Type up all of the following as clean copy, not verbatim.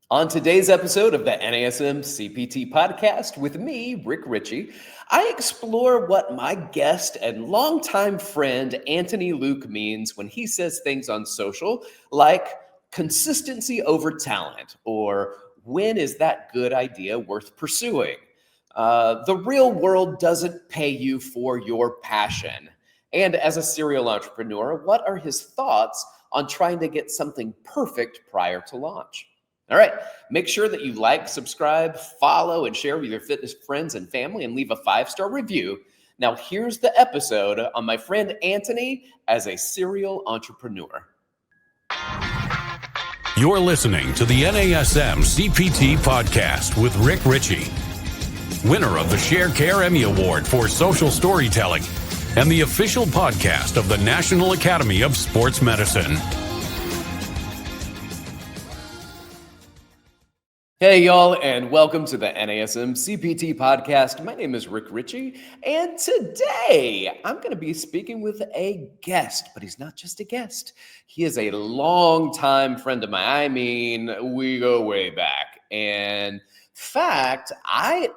On today's episode of the NASM CPT Podcast with me, Rick Richey, I explore what my guest and longtime friend Antoni Luke means when he says things on social like consistency over talent or when is that good idea worth pursuing? The real world doesn't pay you for your passion. And as a serial entrepreneur, what are his thoughts on trying to get something perfect prior to launch? All right, make sure that you like, subscribe, follow, and share with your fitness friends and family, and leave a 5-star review. Now, here's the episode on my friend Antoni as a serial entrepreneur. You're listening to the NASM CPT Podcast with Rick Richey, winner of the Share Care Emmy Award for Social Storytelling and the official podcast of the National Academy of Sports Medicine. Hey, y'all, and welcome to the NASM CPT Podcast. My name is Rick Richey, and today I'm going to be speaking with a guest, but he's not just a guest. He is a longtime friend of mine. I mean, we go way back. And in fact, I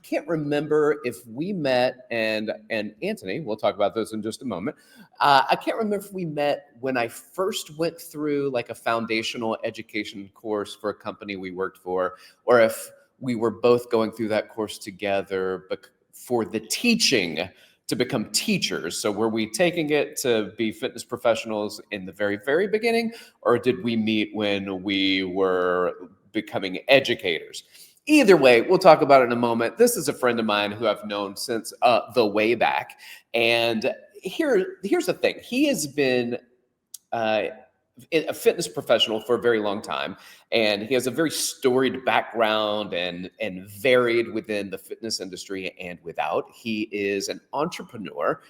can't remember if we met, and Antoni, we'll talk about this in just a moment. I can't remember if we met when I first went through like a foundational education course for a company we worked for, or if we were both going through that course together, but for the teaching to become teachers. So were we taking it to be fitness professionals in the very, very beginning, or did we meet when we were becoming educators? Either way, we'll talk about it in a moment. This is a friend of mine who I've known since the way back. And here's the thing. He has been a fitness professional for a very long time. And he has a very storied background and varied within the fitness industry and without. He is an entrepreneur.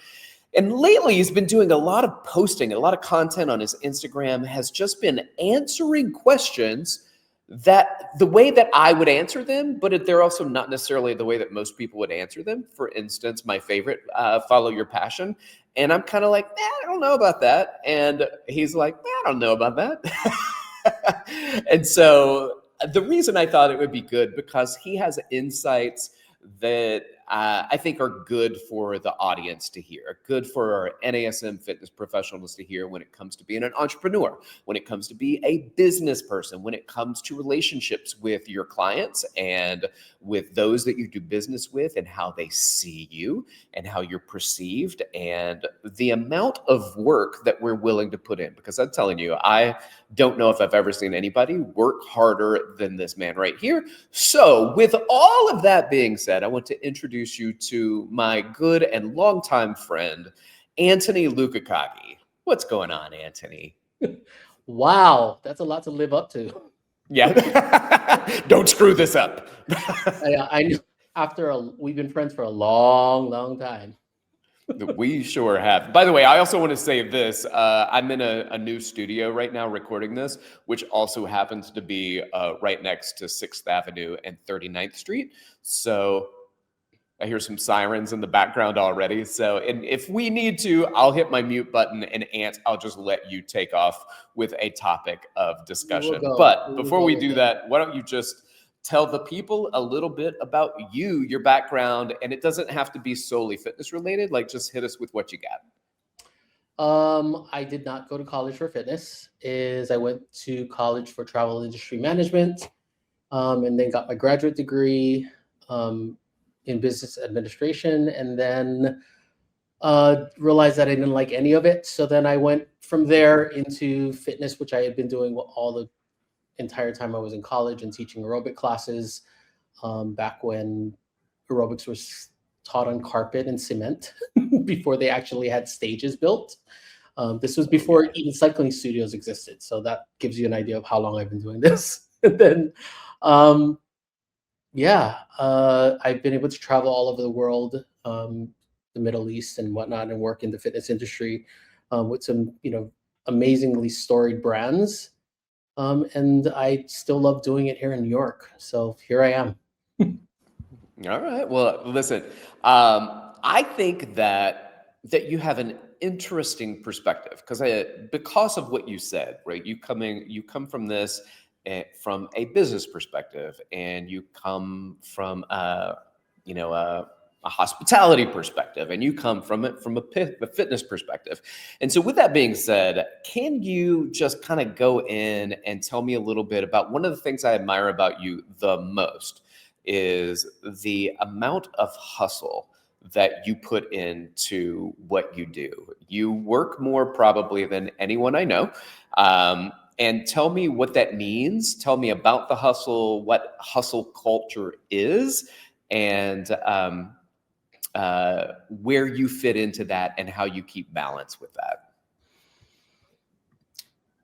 And lately, he's been doing a lot of posting, a lot of content on his Instagram, has just been answering questions that the way that I would answer them, but they're also not necessarily the way that most people would answer them. For instance, my favorite, follow your passion. And I'm kind of like, I don't know about that. And he's like, I don't know about that. And so the reason I thought it would be good, because he has insights that I think are good for the audience to hear, good for our NASM fitness professionals to hear when it comes to being an entrepreneur, when it comes to be a business person, when it comes to relationships with your clients and with those that you do business with and how they see you and how you're perceived and the amount of work that we're willing to put in. Because I'm telling you, I don't know if I've ever seen anybody work harder than this man right here. So with all of that being said, I want to introduce you to my good and longtime friend, Antoni Luke-Akagi. What's going on, Antoni? Wow, that's a lot to live up to. Yeah, don't screw this up. I knew we've been friends for a long, long time. We sure have. By the way, I also want to say this. I'm in a new studio right now recording this, which also happens to be right next to 6th Avenue and 39th Street. So I hear some sirens in the background already. So and if we need to, I'll hit my mute button, and Ant, I'll just let you take off with a topic of discussion. But before we do that, why don't you just tell the people a little bit about you, your background, and it doesn't have to be solely fitness related. Like, just hit us with what you got. I did not go to college for fitness. I went to college for travel industry management, and then got my graduate degree in business administration, and then realized that I didn't like any of it. So then I went from there into fitness, which I had been doing all the entire time I was in college and teaching aerobic classes back when aerobics was taught on carpet and cement before they actually had stages built. This was before even cycling studios existed. So that gives you an idea of how long I've been doing this. And then, I've been able to travel all over the world, the Middle East and whatnot, and work in the fitness industry with some, amazingly storied brands. And I still love doing it here in New York. So here I am. All right. Well, listen, I think that you have an interesting perspective because of what you said, right? You come from this, from a business perspective, and you come from a hospitality perspective, and you come from it from a fitness perspective. And so with that being said, can you just kind of go in and tell me a little bit about one of the things I admire about you the most is the amount of hustle that you put into what you do. You work more probably than anyone I know. And tell me what that means. Tell me about the hustle, what hustle culture is, and where you fit into that and how you keep balance with that.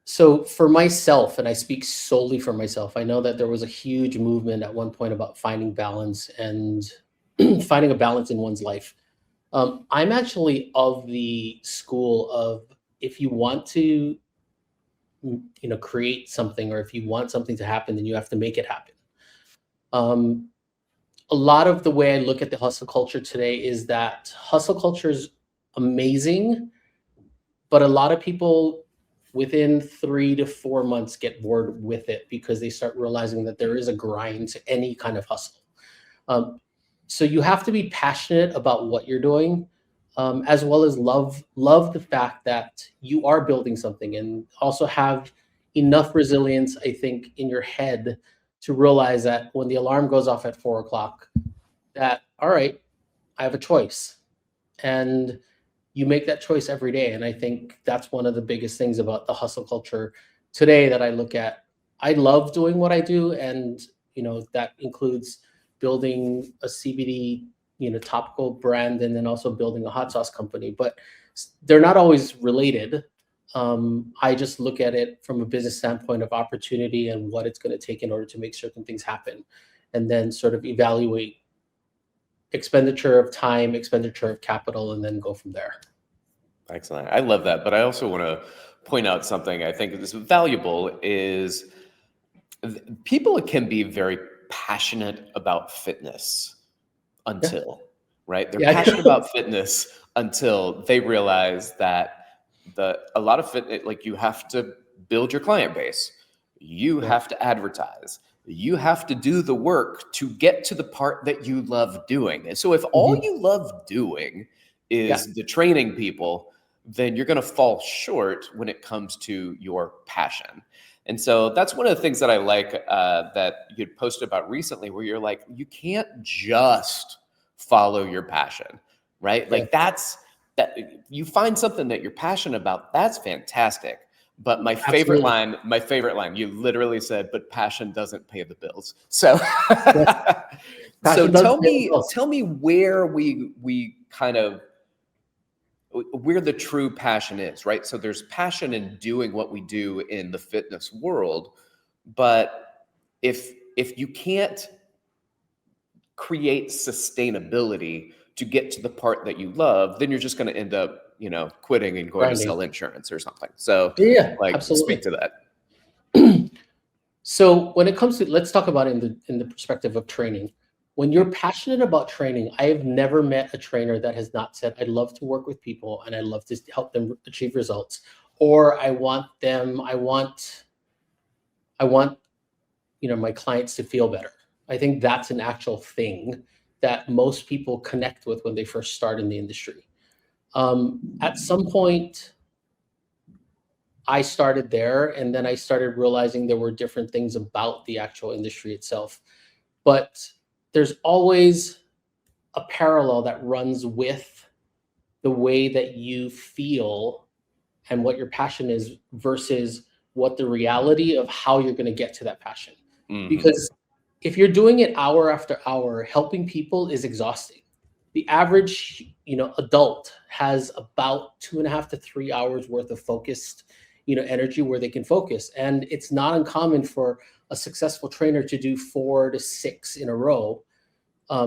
So for myself, and I speak solely for myself, I know that there was a huge movement at one point about finding balance and finding a balance in one's life. I'm actually of the school of, if you want to, create something, or if you want something to happen, then you have to make it happen. A lot of the way I look at the hustle culture today is that hustle culture is amazing, but a lot of people within 3 to 4 months get bored with it because they start realizing that there is a grind to any kind of hustle. So you have to be passionate about what you're doing, as well as love the fact that you are building something, and also have enough resilience, I think, in your head to realize that when the alarm goes off at 4 o'clock, that, all right, I have a choice. And you make that choice every day. And I think that's one of the biggest things about the hustle culture today that I look at. I love doing what I do. And, that includes building a CBD, topical brand, and then also building a hot sauce company. But they're not always related. I just look at it from a business standpoint of opportunity and what it's going to take in order to make certain things happen, and then sort of evaluate expenditure of time, expenditure of capital, and then go from there. Excellent. I love that. But I also want to point out something I think is valuable is people can be very passionate about fitness until, right? They're passionate about fitness until they realize that a lot of fitness, like, you have to build your client base. You have to advertise. You have to do the work to get to the part that you love doing. And so if all you love doing is the training people, then you're going to fall short when it comes to your passion. And so that's one of the things that I like that you posted about recently, where you're like, you can't just follow your passion, right? Like that you find something that you're passionate about, that's fantastic. But my favorite line, you literally said, but passion doesn't pay the bills. So, so tell me where we kind of, where the true passion is, right? So there's passion in doing what we do in the fitness world, but if you can't create sustainability to get to the part that you love, then you're just going to end up, quitting and going to sell insurance or something. So absolutely. Speak to that. So when it comes to, let's talk about it in the perspective of training. When you're passionate about training, I have never met a trainer that has not said, I'd love to work with people and I love to help them achieve results, or I want my clients to feel better. I think that's an actual thing that most people connect with when they first start in the industry. At some point, I started there, and then I started realizing there were different things about the actual industry itself. But there's always a parallel that runs with the way that you feel and what your passion is versus what the reality of how you're going to get to that passion. Because if you're doing it hour after hour, helping people is exhausting. The average, adult has about 2.5 to 3 hours worth of focused, energy where they can focus. And it's not uncommon for a successful trainer to do 4 to 6 in a row,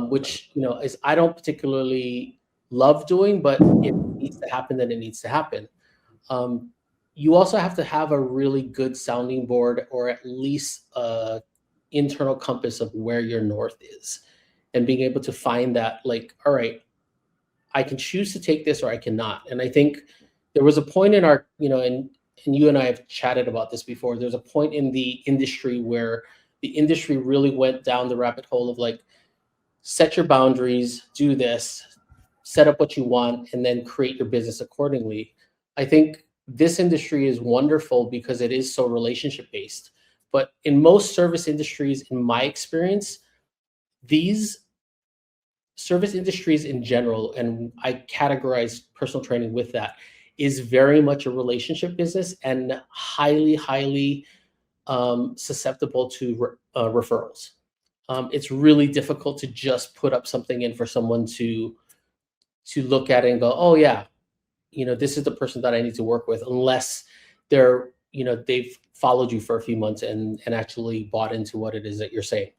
which, is, I don't particularly love doing, but if it needs to happen, then it needs to happen. You also have to have a really good sounding board, or at least a internal compass of where your north is, and being able to find that, like, all right, I can choose to take this or I cannot. And I think there was a point in our, and you and I have chatted about this before, there's a point in the industry where the industry really went down the rabbit hole of like, set your boundaries, do this, set up what you want, and then create your business accordingly. I think this industry is wonderful because it is so relationship based. But in most service industries, in my experience, these service industries in general, and I categorize personal training with that, is very much a relationship business and highly susceptible to referrals. It's really difficult to just put up something in for someone to look at it and go, oh yeah, this is the person that I need to work with, unless they're, they've followed you for a few months and actually bought into what it is that you're saying.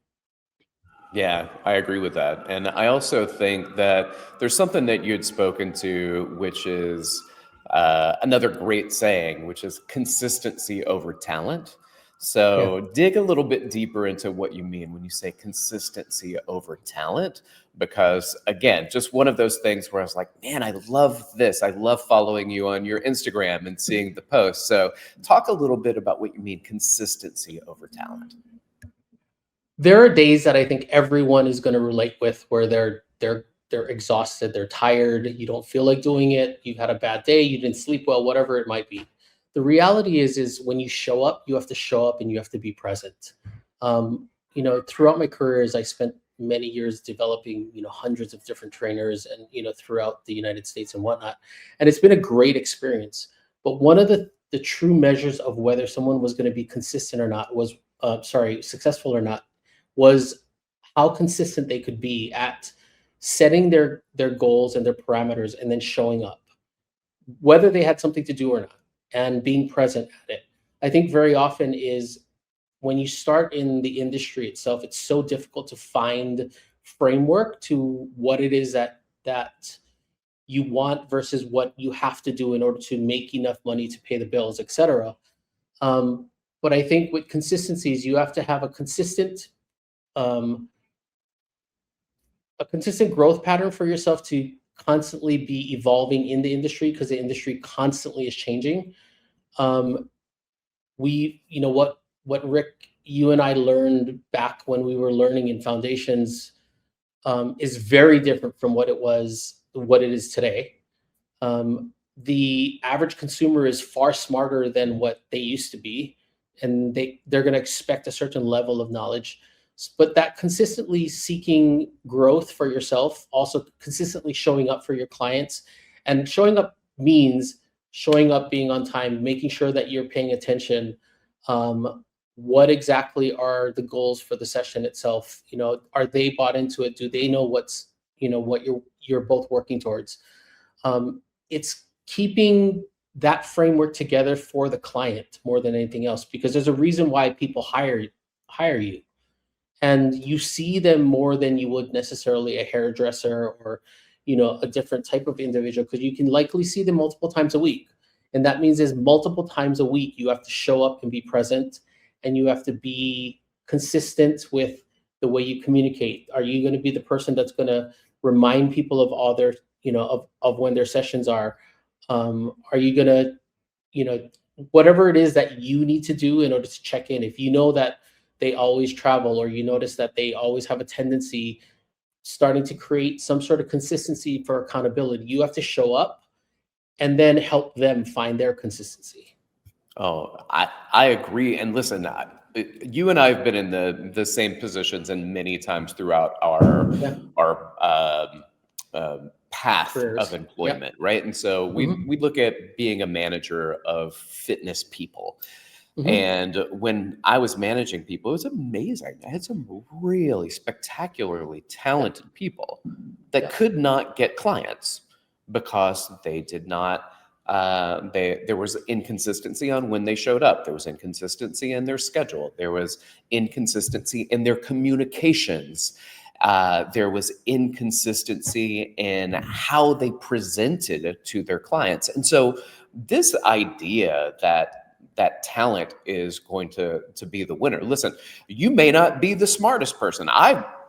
Yeah, I agree with that. And I also think that there's something that you had spoken to, which is another great saying, which is consistency over talent. So dig a little bit deeper into what you mean when you say consistency over talent, because again, just one of those things where I was like, man, I love this. I love following you on your Instagram and seeing the posts. So talk a little bit about what you mean consistency over talent. There are days that I think everyone is going to relate with where they're exhausted, they're tired, you don't feel like doing it, you've had a bad day, you didn't sleep well, whatever it might be. The reality is when you show up, you have to show up and you have to be present. Throughout my careers, I spent many years developing, hundreds of different trainers and, throughout the United States and whatnot. And it's been a great experience. But one of the true measures of whether someone was going to be consistent or not was, successful or not, was how consistent they could be at setting their goals and their parameters and then showing up, whether they had something to do or not, and being present at it. I think very often is when you start in the industry itself, it's so difficult to find framework to what it is that you want versus what you have to do in order to make enough money to pay the bills, etc. But I think with consistencies, you have to have a consistent growth pattern for yourself to constantly be evolving in the industry, because the industry constantly is changing. What Rick, you and I learned back when we were learning in foundations is very different from what it is today. The average consumer is far smarter than what they used to be, and they're going to expect a certain level of knowledge. But that consistently seeking growth for yourself, also consistently showing up for your clients, and showing up means showing up, being on time, making sure that you're paying attention. What exactly are the goals for the session itself? Are they bought into it? Do they know what you're both working towards? It's keeping that framework together for the client more than anything else, because there's a reason why people hire you. And you see them more than you would necessarily a hairdresser or, a different type of individual, because you can likely see them multiple times a week. And that means is multiple times a week, you have to show up and be present, and you have to be consistent with the way you communicate. Are you going to be the person that's going to remind people of all their, of when their sessions are? Are you going to, whatever it is that you need to do in order to check in? If you know that they always travel, or you notice that they always have a tendency starting to create some sort of consistency for accountability, you have to show up and then help them find their consistency. Oh, I agree. And listen, you and I have been in the same positions and many times throughout our path Careers. of employment, right? And so we look at being a manager of fitness people. Mm-hmm. And when I was managing people, it was amazing. I had some really spectacularly talented people that could not get clients because they did not, there was inconsistency on when they showed up. There was inconsistency in their schedule. There was inconsistency in their communications. There was inconsistency in how they presented to their clients. And so this idea that talent is going to be the winner. Listen, you may not be the smartest person.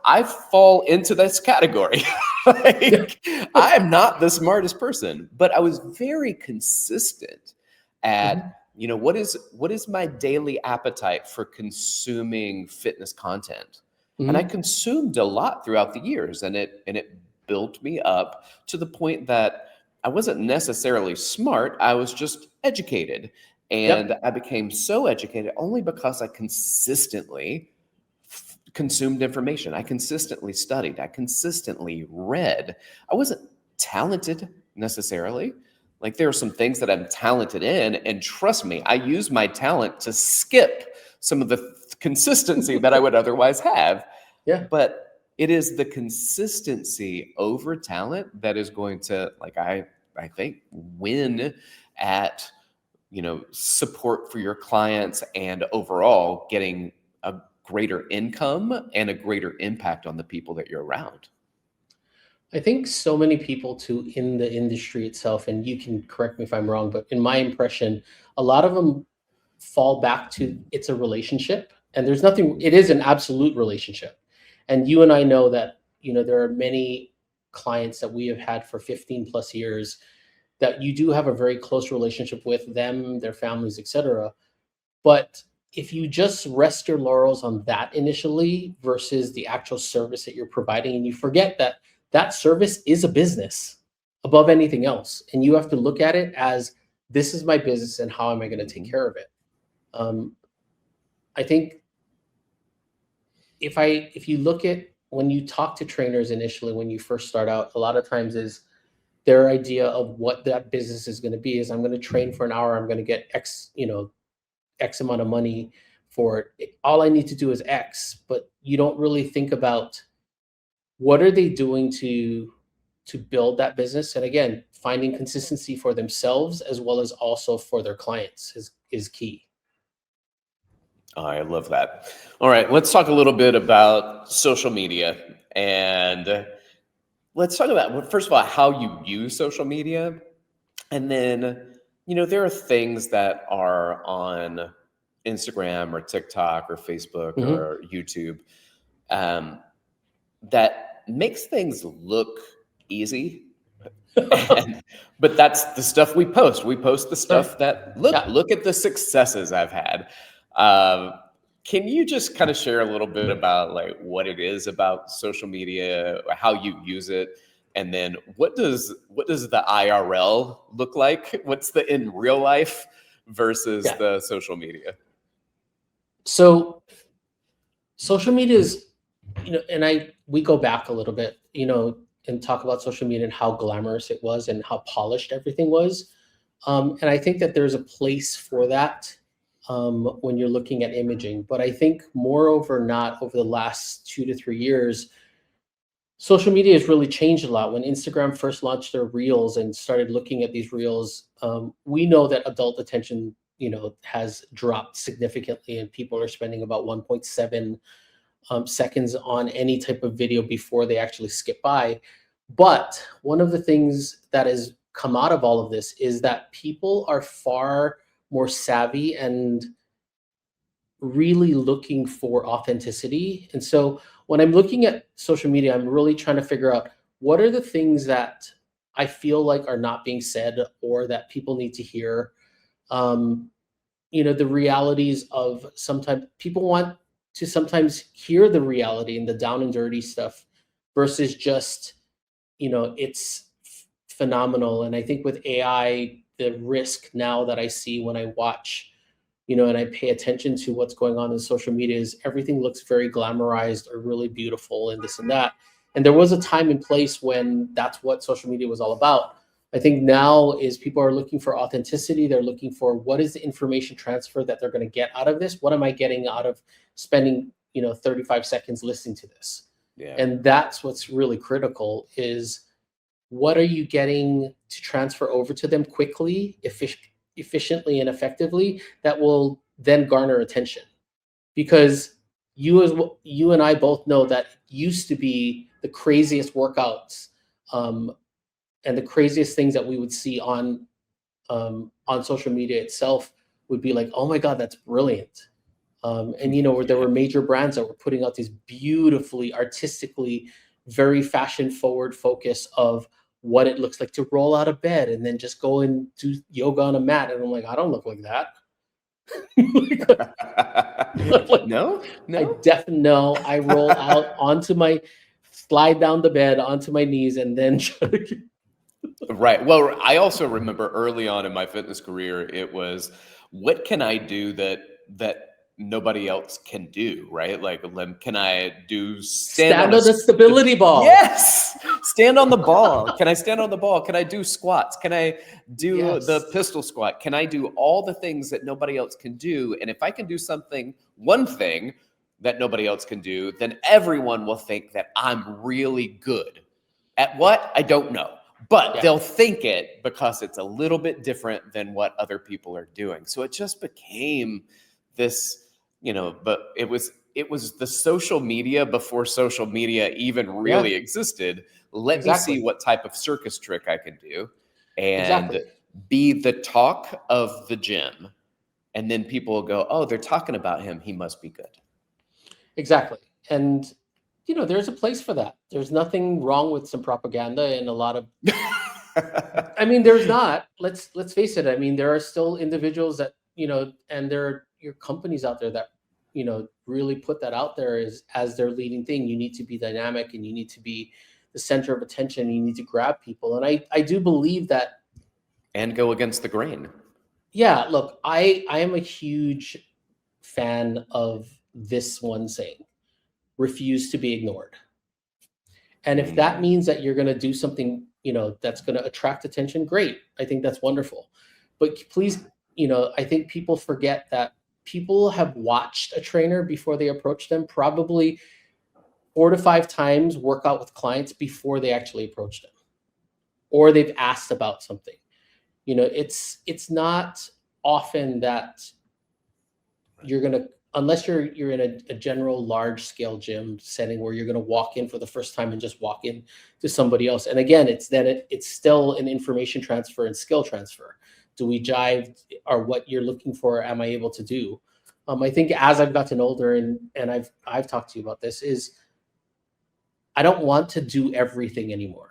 I fall into this category. I am not the smartest person, but I was very consistent at what is my daily appetite for consuming fitness content? And I Mhm. consumed a lot throughout the years, and it built me up to the point that I wasn't necessarily smart. I was just educated. Yep. And I became so educated only because I consistently consumed information. I consistently studied. I consistently read. I wasn't talented necessarily. Like there are some things that I'm talented in, and trust me, I use my talent to skip some of the consistency that I would otherwise have. Yeah. But it is the consistency over talent that is going to, like I think, win at support for your clients and overall getting a greater income and a greater impact on the people that you're around. I think so many people too in the industry itself, and you can correct me if I'm wrong, but in my impression, a lot of them fall back to it's a relationship, and there's nothing. It is an absolute relationship, and you and I know that there are many clients that we have had for 15 plus years that you do have a very close relationship with them, their families, etc. But if you just rest your laurels on that initially versus the actual service that you're providing, and you forget that that service is a business above anything else, and you have to look at it as this is my business and how am I going to take care of it. Um, I think if you look at when you talk to trainers initially when you first start out, a lot of times is their idea of what that business is going to be is I'm going to train for an hour, I'm going to get X amount of money for it. All I need to do is X, but you don't really think about what are they doing to build that business. And again, finding consistency for themselves as well as also for their clients is key. I love that. All right, let's talk a little bit about social media. And let's talk about, well, first of all, how you use social media. And then, there are things that are on Instagram or TikTok or Facebook Mhm. or YouTube um, that makes things look easy. And, but that's the stuff we post. We post the Right. stuff that Yeah. look at the successes I've had. Um, can you just kind of share a little bit about like what it is about social media, how you use it, and then what does the IRL look like? What's the in real life versus Yeah. the social media? So social media is, and we go back a little bit, and talk about social media and how glamorous it was and how polished everything was. And I think that there's a place for that when you're looking at imaging. But I think moreover, not over the last 2 to 3 years, social media has really changed a lot. When Instagram first launched their reels and started looking at these reels, we know that adult attention, has dropped significantly, and people are spending about 1.7 seconds on any type of video before they actually skip by. But one of the things that has come out of all of this is that people are far more savvy and really looking for authenticity. And so when I'm looking at social media, I'm really trying to figure out what are the things that I feel like are not being said or that people need to hear. Um, the realities of sometimes people want to sometimes hear the reality and the down and dirty stuff versus just, it's phenomenal. And I think with AI, the risk now that I see when I watch, and I pay attention to what's going on in social media is everything looks very glamorized or really beautiful and this and that. And there was a time and place when that's what social media was all about. I think now is people are looking for authenticity. They're looking for what is the information transfer that they're going to get out of this? What am I getting out of spending, 35 seconds listening to this? Yeah. And that's what's really critical is what are you getting to transfer over to them quickly, efficiently and effectively that will then garner attention? Because you and I both know that used to be the craziest workouts and the craziest things that we would see on social media itself would be like, oh my God, that's brilliant. And where there were major brands that were putting out these beautifully, artistically, very fashion forward focus of what it looks like to roll out of bed and then just go and do yoga on a mat. And I'm like, I don't look like that. No. I roll out slide down the bed onto my knees and then Right. Well, I also remember early on in my fitness career, it was, what can I do that nobody else can do, right? Like, can I stand on stand on the stability ball. Yes, stand on the ball. Can I stand on the ball? Can I do squats? Can I do the pistol squat? Can I do all the things that nobody else can do? And if I can do one thing that nobody else can do, then everyone will think that I'm really good. At what? I don't know. But they'll think it because it's a little bit different than what other people are doing. So it just became this, but it was the social media before social media even really existed. Let me see what type of circus trick I can do and be the talk of the gym. And then people will go, oh, they're talking about him. He must be good. Exactly. And there's a place for that. There's nothing wrong with some propaganda and a lot of, I mean, there's not, let's face it. I mean, there are still individuals that, and there are your companies out there that, really put that out there as their leading thing. You need to be dynamic and you need to be the center of attention. You need to grab people. And I do believe that. And go against the grain. Yeah, look, I am a huge fan of this one saying, refuse to be ignored. And if that means that you're going to do something, that's going to attract attention, great. I think that's wonderful. But please, I think people forget that people have watched a trainer before they approach them, probably 4 to 5 times work out with clients before they actually approach them, or they've asked about something. It's not often that you're going to, unless you're in a general large scale gym setting where you're going to walk in for the first time and just walk in to somebody else. And again, it's still an information transfer and skill transfer. Do we jive, or what you're looking for, am I able to do? I think as I've gotten older and I've talked to you about this, is I don't want to do everything anymore.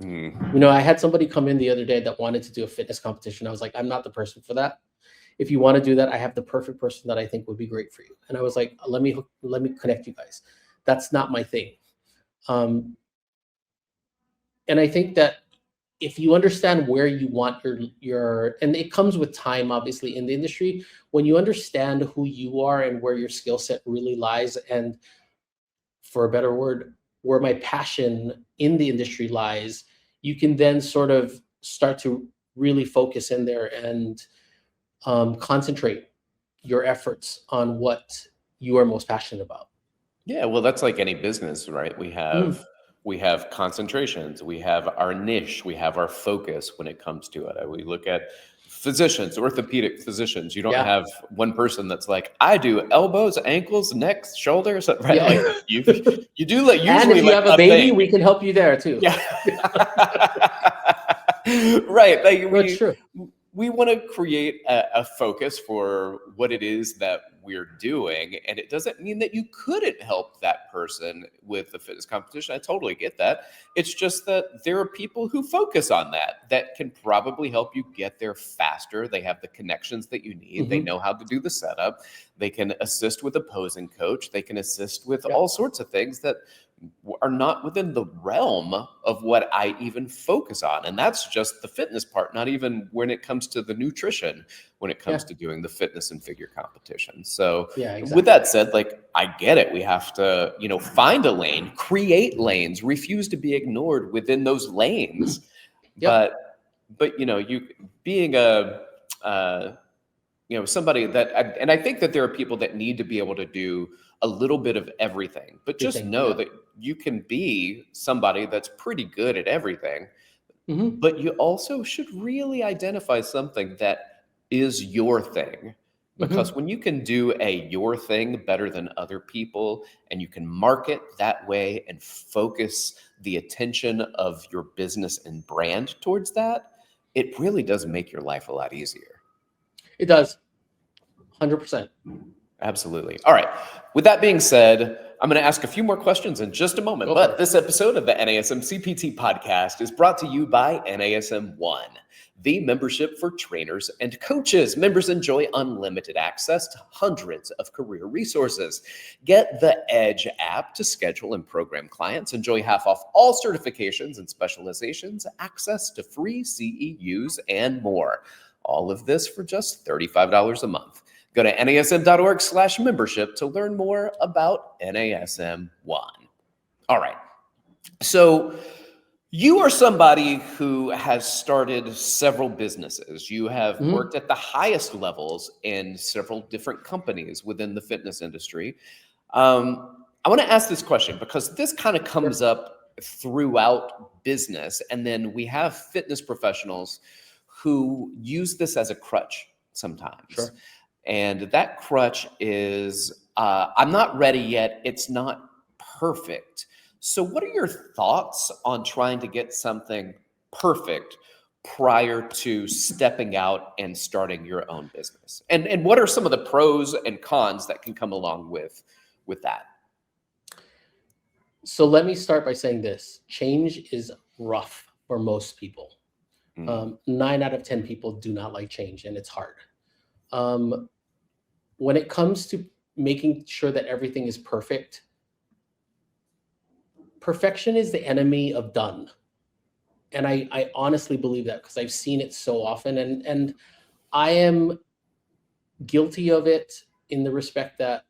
I had somebody come in the other day that wanted to do a fitness competition. I was like, I'm not the person for that. If you want to do that, I have the perfect person that I think would be great for you. And I was like, let me connect you guys. That's not my thing. And I think that if you understand where you want your, and it comes with time, obviously, in the industry, when you understand who you are and where your skill set really lies, and for a better word, where my passion in the industry lies, you can then sort of start to really focus in there and concentrate your efforts on what you are most passionate about. Yeah, well, that's like any business, right? We have concentrations, we have our niche, we have our focus when it comes to it. We look at physicians, orthopedic physicians. You don't have one person that's like, I do elbows, ankles, necks, shoulders, right? Yeah. Like you do like usually. And if you have a baby, thing. We can help you there too. Yeah. Right. That's true. We want to create a focus for what it is that we're doing. And it doesn't mean that you couldn't help that person with the fitness competition. I totally get that. It's just that there are people who focus on that can probably help you get there faster. They have the connections that you need. They know how to do the setup. They can assist with a posing coach. They can assist with all sorts of things that are not within the realm of what I even focus on. And that's just the fitness part, not even when it comes to the nutrition, when it comes to doing the fitness and figure competition. So with that said, like, I get it. We have to, find a lane, create lanes, refuse to be ignored within those lanes. But you being somebody that, and I think that there are people that need to be able to do a little bit of everything, but just know that you can be somebody that's pretty good at everything, but you also should really identify something that is your thing. Because when you can do your thing better than other people, and you can market that way and focus the attention of your business and brand towards that, it really does make your life a lot easier. It does. 100%. Absolutely. All right. With that being said, I'm going to ask a few more questions in just a moment, Go for but it. this episode of the NASM CPT Podcast is brought to you by NASM One, the membership for trainers and coaches. Members enjoy unlimited access to hundreds of career resources. Get the Edge app to schedule and program clients. Enjoy half off all certifications and specializations, access to free CEUs, and more. All of this for just $35 a month. Go to nasm.org/membership to learn more about NASM One. All right. So you are somebody who has started several businesses. You have worked at the highest levels in several different companies within the fitness industry. I want to ask this question because this kind of comes up throughout business. And then we have fitness professionals who use this as a crutch sometimes. Sure. And that crutch is, I'm not ready yet. It's not perfect. So what are your thoughts on trying to get something perfect prior to stepping out and starting your own business? And what are some of the pros and cons that can come along with that? So let me start by saying this. Change is rough for most people. 9 out of 10 people do not like change, and it's hard. When it comes to making sure that everything is perfect, perfection is the enemy of done. And I honestly believe that because I've seen it so often. And I am guilty of it in the respect that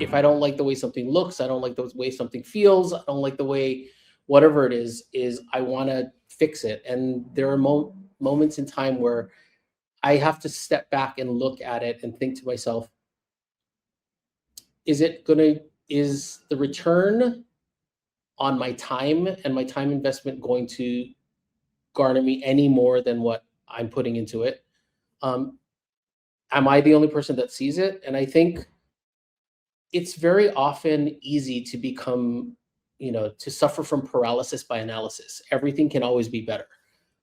if I don't like the way something looks, I don't like the way something feels, I don't like the way whatever it is I want to fix it. And there are moments in time where I have to step back and look at it and think to myself, is the return on my time and my time investment going to garner me any more than what I'm putting into it? Am I the only person that sees it? And I think it's very often easy to become, to suffer from paralysis by analysis. Everything can always be better.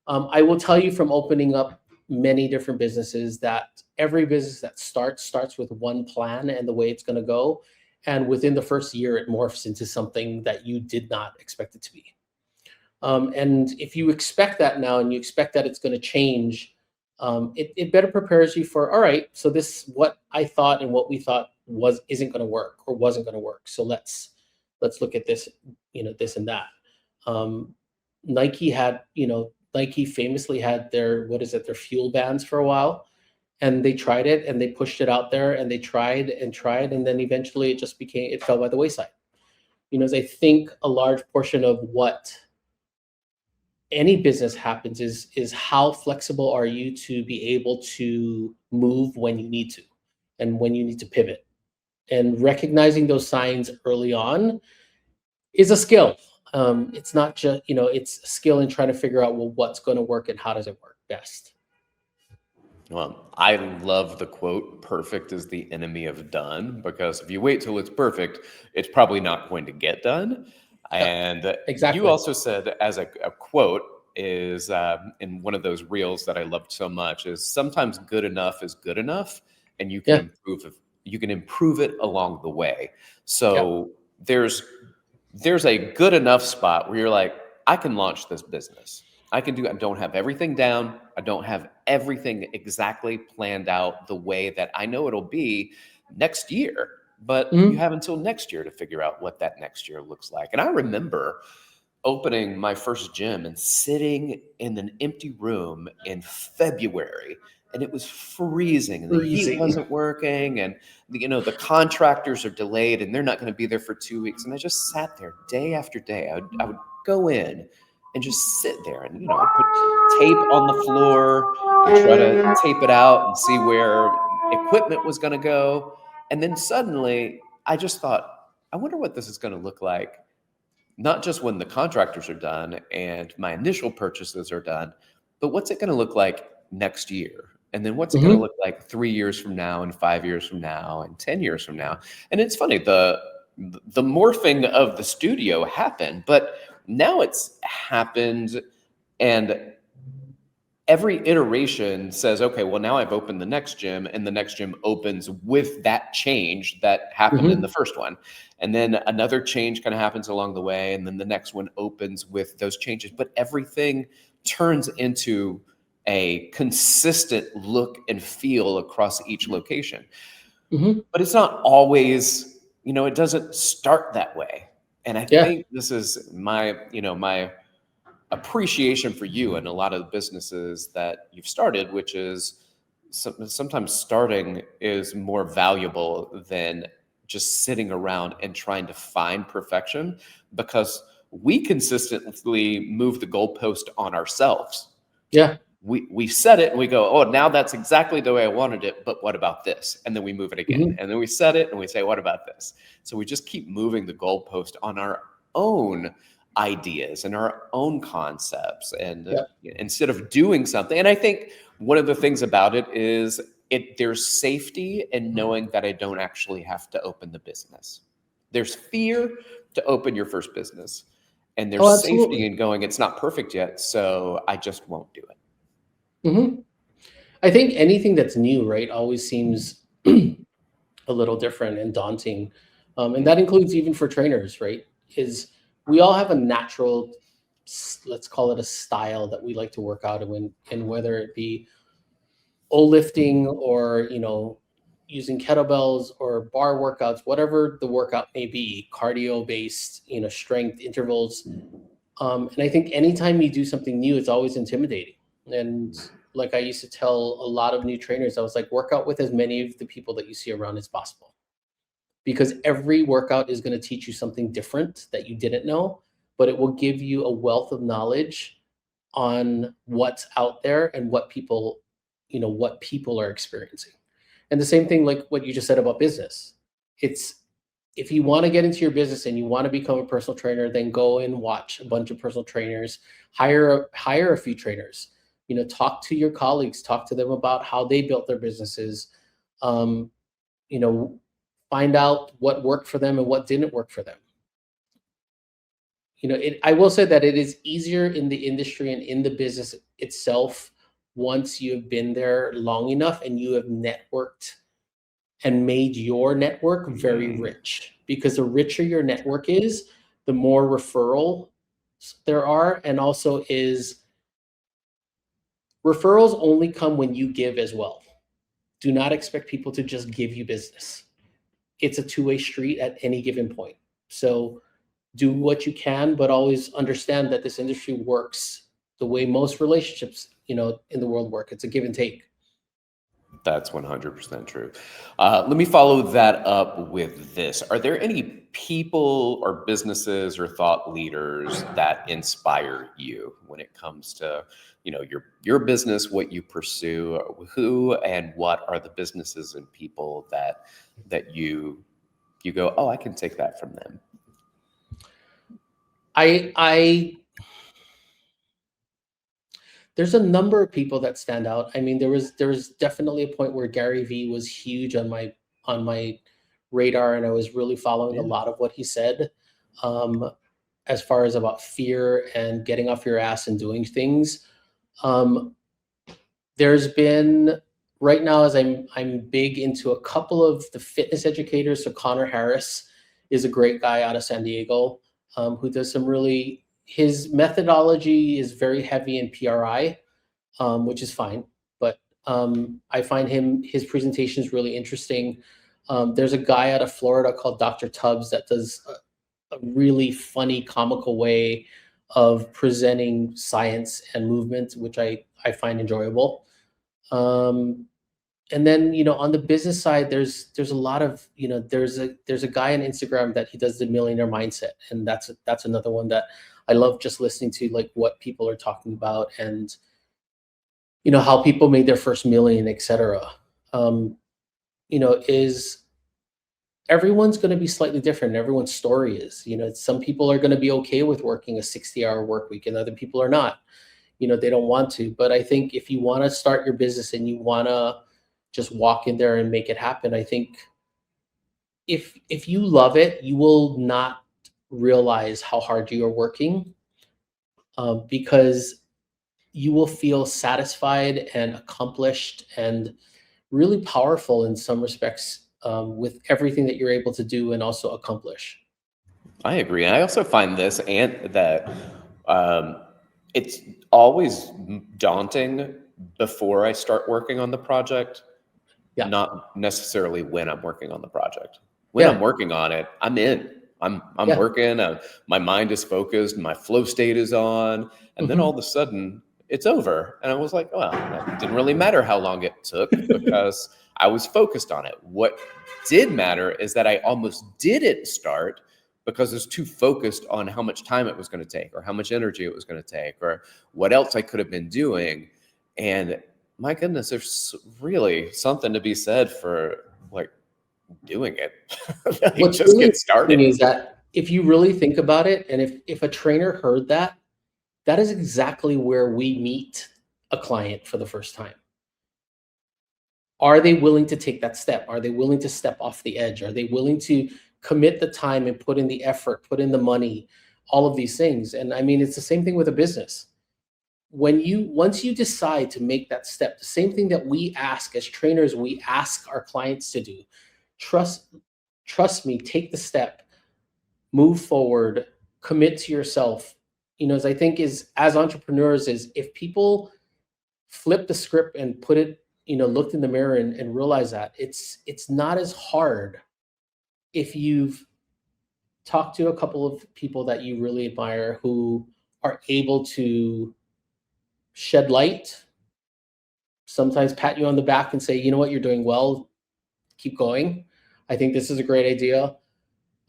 I will tell you from opening up many different businesses that every business that starts with one plan and the way it's going to go. And within the first year, it morphs into something that you did not expect it to be. And if you expect that now and you expect that it's going to change, it better prepares you for, all right, so this, what I thought and what we thought isn't going to work or wasn't going to work. So let's look at this, this and that. Nike famously had their fuel bans for a while, and they tried it and they pushed it out there and they tried, and then eventually it fell by the wayside. As I think a large portion of what any business happens is how flexible are you to be able to move when you need to and when you need to pivot, and recognizing those signs early on is a skill. It's not just, it's a skill in trying to figure out, well, what's going to work and how does it work best. Well, I love the quote, perfect is the enemy of done, because if you wait till it's perfect, it's probably not going to get done. And exactly. You also said as a quote is in one of those reels that I loved so much is sometimes good enough is good enough, and you can improve it along the way. So there's a good enough spot where you're like, I can launch this business. I don't have everything down. I don't have everything exactly planned out the way that I know it'll be next year, but you have until next year to figure out what that next year looks like. And I remember opening my first gym and sitting in an empty room in February, and it was freezing and the heat wasn't working, and the contractors are delayed and they're not going to be there for 2 weeks. And I just sat there day after day. I would go in and just sit there and, I'd put tape on the floor and try to tape it out and see where equipment was going to go. And then suddenly I just thought, I wonder what this is going to look like, not just when the contractors are done and my initial purchases are done, but what's it going to look like next year? And then what's it going to look like 3 years from now and 5 years from now and 10 years from now? And it's funny, the morphing of the studio happened, but now it's happened, and every iteration says, okay, well, now I've opened the next gym, and the next gym opens with that change that happened in the first one. And then another change kind of happens along the way, and then the next one opens with those changes. But everything turns into a consistent look and feel across each location. But it's not always, it doesn't start that way. And I think this is my appreciation for you and a lot of the businesses that you've started, which is sometimes starting is more valuable than just sitting around and trying to find perfection, because we consistently move the goalpost on ourselves. Yeah. We set it and we go, oh, now that's exactly the way I wanted it, but what about this? And then we move it again. And then we set it and we say, what about this? So we just keep moving the goalpost on our own ideas and our own concepts, and instead of doing something. And I think one of the things about it is there's safety in knowing that I don't actually have to open the business. There's fear to open your first business, and there's safety in going, it's not perfect yet, so I just won't do it. I think anything that's new, right, always seems a little different and daunting. And that includes even for trainers, right? Is we all have a natural, let's call it a style that we like to work out in, and whether it be old lifting or, using kettlebells or bar workouts, whatever the workout may be, cardio based, strength intervals. And I think anytime you do something new, it's always intimidating. And like I used to tell a lot of new trainers, I was like, work out with as many of the people that you see around as possible, because every workout is going to teach you something different that you didn't know, but it will give you a wealth of knowledge on what's out there and what people are experiencing. And the same thing, like what you just said about business. It's, if you want to get into your business and you want to become a personal trainer, then go and watch a bunch of personal trainers, hire a few trainers, talk to your colleagues, talk to them about how they built their businesses, find out what worked for them and what didn't work for them. I will say that it is easier in the industry and in the business itself once you have been there long enough and you have networked and made your network very rich. Because the richer your network is, the more referrals there are, and also is referrals only come when you give as well. Do not expect people to just give you business. It's a two-way street at any given point. So do what you can, but always understand that this industry works the way most relationships, in the world work. It's a give and take. That's 100% true. Let me follow that up with this. Are there any people or businesses or thought leaders that inspire you when it comes to, your business, what you pursue? Who and what are the businesses and people that you go, oh, I can take that from them? There's a number of people that stand out. I mean, there was definitely a point where Gary Vee was huge on my radar, and I was really following a lot of what he said, as far as about fear and getting off your ass and doing things. There's been, right now, as I'm big into a couple of the fitness educators. So Connor Harris is a great guy out of San Diego, who does some really, his methodology is very heavy in PRI, which is fine. But I find his presentation is really interesting. There's a guy out of Florida called Dr. Tubbs that does a really funny, comical way of presenting science and movement, which I find enjoyable. And then, on the business side, there's a lot of, there's a guy on Instagram that he does the millionaire mindset. And that's another one that I love, just listening to, like, what people are talking about and, how people made their first million, et cetera. Is everyone's going to be slightly different. Everyone's story is, some people are going to be okay with working a 60-hour work week and other people are not, they don't want to. But I think if you want to start your business and you want to just walk in there and make it happen, I think if you love it, you will not realize how hard you are working, because you will feel satisfied and accomplished and really powerful in some respects, with everything that you're able to do and also accomplish. I agree. And I also find this and that it's always daunting before I start working on the project, Yeah. not necessarily when I'm working on the project. When I'm working on it, I'm in. I'm working. My mind is focused. My flow state is on, and then all of a sudden it's over. And I was like, well, it didn't really matter how long it took because I was focused on it. What did matter is that I almost didn't start because I was too focused on how much time it was going to take or how much energy it was going to take or what else I could have been doing. And my goodness, there's really something to be said for like doing it. What's Just really get started. interesting is that if you really think about it, and if a trainer heard that, that is exactly where we meet a client for the first time. Are they willing to take that step? Are they willing to step off the edge? Are they willing to commit the time and put in the effort, put in the money, all of these things? And I mean, it's the same thing with a business. Once you decide to make that step, the same thing that we ask as trainers, we ask our clients to do. Trust me, take the step, move forward, commit to yourself. As I think is as entrepreneurs is if people flip the script and put it, looked in the mirror and realize that it's not as hard if you've talked to a couple of people that you really admire who are able to shed light, sometimes pat you on the back and say, you know what, you're doing well, keep going. I think this is a great idea.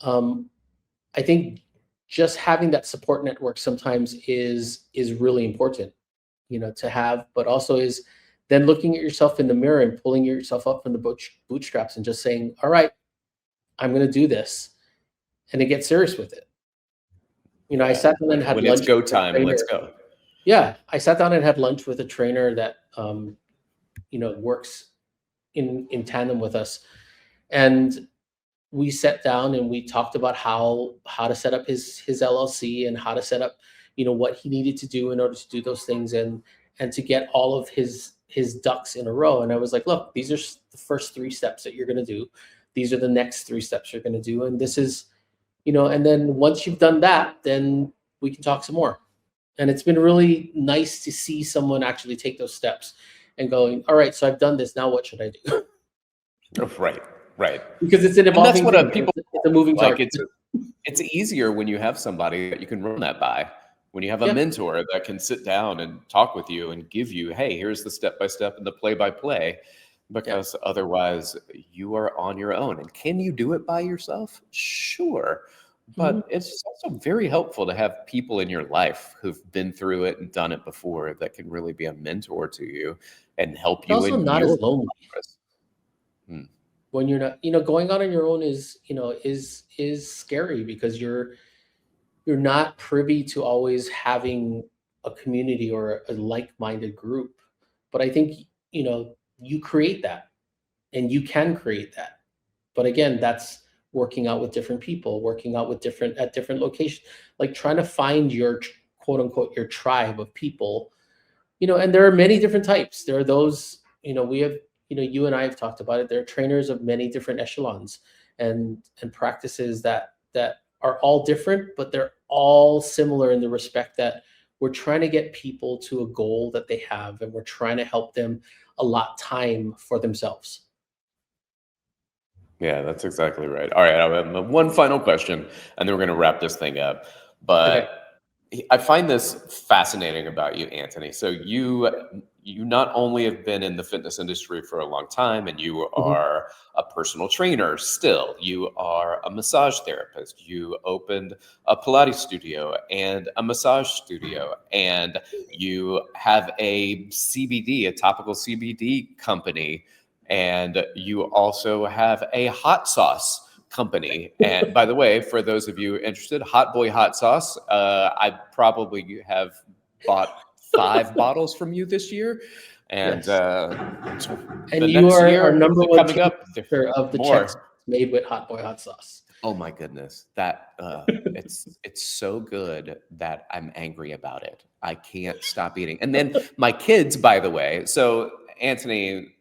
I think just having that support network sometimes is really important, to have, but also is then looking at yourself in the mirror and pulling yourself up from the bootstraps and just saying, all right, I'm going to do this, and to get serious with it. I sat down and had when lunch. It's go time. Let's go. Yeah, I sat down and had lunch with a trainer that works in tandem with us, and we sat down and we talked about how to set up his LLC and how to set up what he needed to do in order to do those things and to get all of his ducks in a row. And I was like, look, these are the first 3 steps that you're going to do. These are the next 3 steps you're going to do, and this is and then once you've done that, then we can talk some more. And it's been really nice to see someone actually take those steps and going, all right, so I've done this. Now what should I do? Right. Because it's an evolving thing. It's a moving target. It's easier when you have somebody that you can run that by. When you have a mentor that can sit down and talk with you and give you, hey, here's the step-by-step and the play-by-play, because otherwise you are on your own. And can you do it by yourself? Sure. But it's also very helpful to have people in your life who've been through it and done it before that can really be a mentor to you and help you. It's also not as lonely. When you're not, going on your own is scary because you're not privy to always having a community or a like-minded group. But I think, you create that and you can create that. But again, that's working out with different people, working out with at different locations, like trying to find your quote unquote, your tribe of people, and there are many different types. There are those, we have, you and I have talked about it. There are trainers of many different echelons and practices that are all different, but they're all similar in the respect that we're trying to get people to a goal that they have, and we're trying to help them allot time for themselves. Yeah, that's exactly right. All right, I have one final question, and then we're going to wrap this thing up. But I find this fascinating about you, Antoni. So you not only have been in the fitness industry for a long time, and you are a personal trainer still. You are a massage therapist. You opened a Pilates studio and a massage studio, and you have a CBD, a topical CBD company. And you also have a hot sauce company. And by the way, for those of you interested, Hot Boy Hot Sauce, I probably have bought 5 bottles from you this year. And and you are our number one coming up of the checks made with Hot Boy Hot Sauce. Oh my goodness. That it's so good that I'm angry about it. I can't stop eating. And then my kids, by the way, so Antoni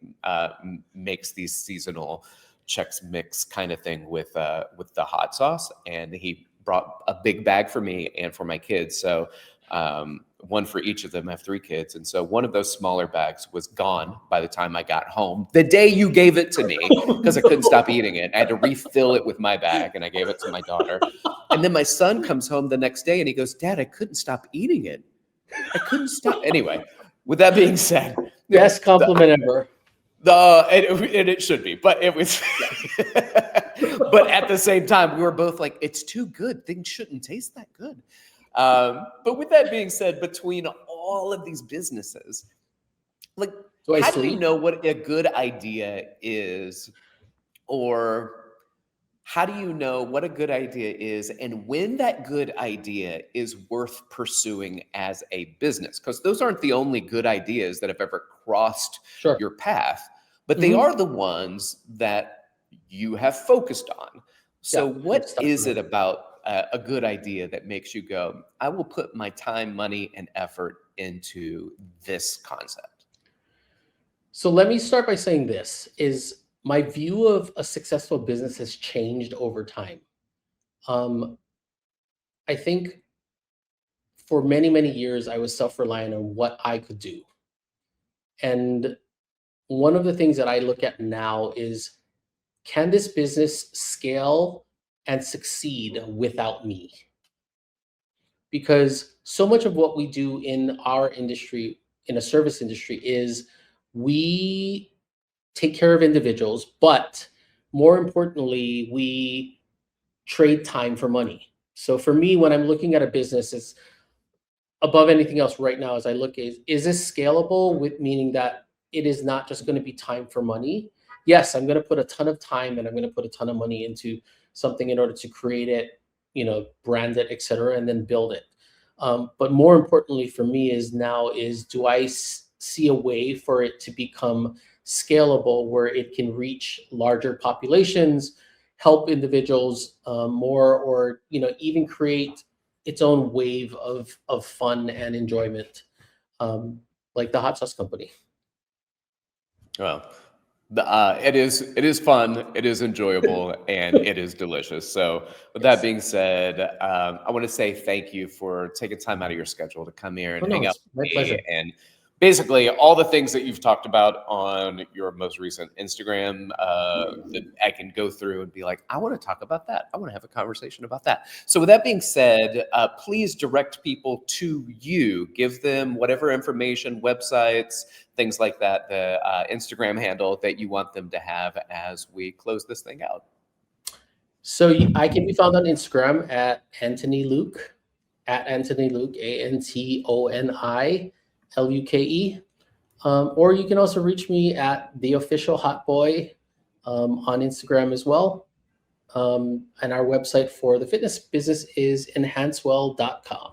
makes these seasonal Chex Mix kind of thing with the hot sauce, and he brought a big bag for me and for my kids. So one for each of them. I have 3 kids, and so one of those smaller bags was gone by the time I got home. The day you gave it to me, because I couldn't stop eating it, I had to refill it with my bag, and I gave it to my daughter. And then my son comes home the next day, and he goes, "Dad, I couldn't stop eating it. I couldn't stop." Anyway, with that being said, Best compliment ever. And it should be, but it was. But at the same time, we were both like, "It's too good. Things shouldn't taste that good." But with that being said, between all of these businesses, like, how do you know what a good idea is, or how do you know what a good idea is and when that good idea is worth pursuing as a business? Because those aren't the only good ideas that have ever crossed your path, but they are the ones that you have focused on. So what is it about a good idea that makes you go, I will put my time, money, and effort into this concept? So let me start by saying this is my view of a successful business has changed over time. I think for many, many years, I was self-reliant on what I could do. And one of the things that I look at now is, can this business scale and succeed without me? Because so much of what we do in our industry, in a service industry, is we take care of individuals, but more importantly, we trade time for money. So for me, when I'm looking at a business, it's above anything else right now as I look is this scalable, with meaning that it is not just going to be time for money. Yes, I'm going to put a ton of time and I'm going to put a ton of money into something in order to create it, brand it, et cetera, and then build it. But more importantly for me is do I see a way for it to become scalable where it can reach larger populations, help individuals more, or even create its own wave of fun and enjoyment, like the hot sauce company. Well, it is fun, it is enjoyable, and it is delicious. So with that being said, I want to say thank you for taking time out of your schedule to come here and hang out with me. Pleasure. And basically all the things that you've talked about on your most recent Instagram, that I can go through and be like, I want to talk about that. I want to have a conversation about that. So with that being said, please direct people to you. Give them whatever information, websites, things like that, the Instagram handle that you want them to have as we close this thing out. So I can be found on Instagram at Antoni Luke, Antoni Luke, ANTONI LUKE. Or you can also reach me at The Official Hot Boy on Instagram as well. And our website for the fitness business is enhancewell.com.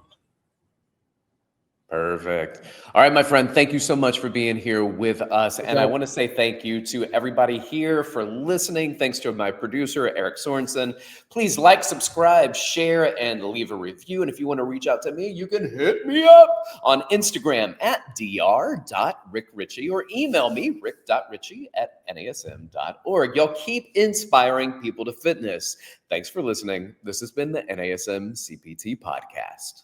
Perfect. All right, my friend, thank you so much for being here with us. And I want to say thank you to everybody here for listening. Thanks to my producer, Eric Sorensen. Please like, subscribe, share, and leave a review. And if you want to reach out to me, you can hit me up on Instagram at dr.rickrichy or email me, rick.richey@nasm.org. Y'all keep inspiring people to fitness. Thanks for listening. This has been the NASM CPT Podcast.